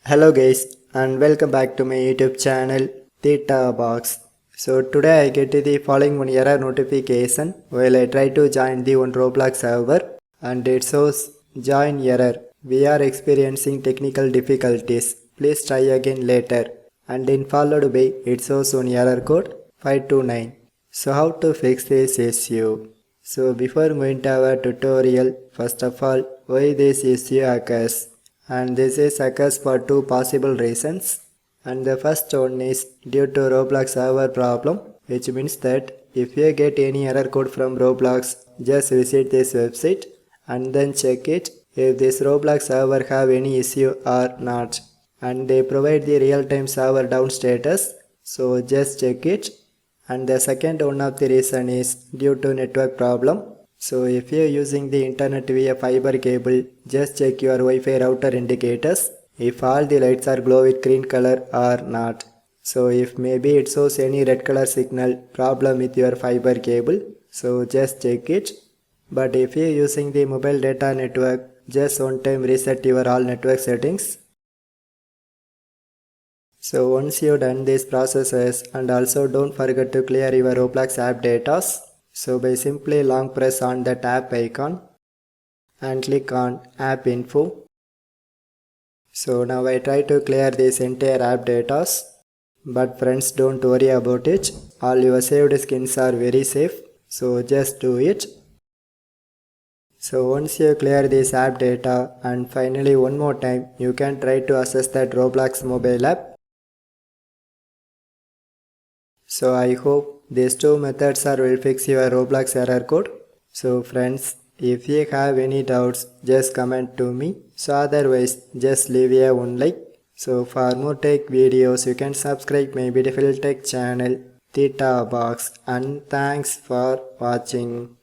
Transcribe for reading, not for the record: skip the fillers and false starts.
Hello guys and welcome back to my YouTube channel Theta Box. So today I get the following one error notification while I try to join the one Roblox server and it shows join error. We are experiencing technical difficulties. Please try again later. And then followed by it shows one error code 529. So how to fix this issue? So before going to our tutorial, first of all, why this issue occurs? And this is occurs for two possible reasons. And the first one is due to Roblox server problem, which means that if you get any error code from Roblox, just visit this website and then check it if this Roblox server have any issue or not. And they provide the real-time server down status, so just check it. And the second one of the reason is due to network problem. So if you are using the internet via fiber cable, just check your Wi-Fi router indicators if all the lights are glow with green color or not. So if maybe it shows any red color signal problem with your fiber cable, so just check it. But if you are using the mobile data network, just one time reset your all network settings. So once you done these processes, and also don't forget to clear your Roblox app data. So by simply long press on that app icon and click on app info. So now I try to clear this entire app data, but friends, don't worry about it. All your saved skins are very safe, so just do it. So once you clear this app data, and finally one more time, you can try to access that Roblox mobile app. So I hope these two methods will fix your Roblox error code. So friends, if you have any doubts, just comment to me. So otherwise, just leave a one like. So for more tech videos, you can subscribe my beautiful tech channel Theta Box, and thanks for watching.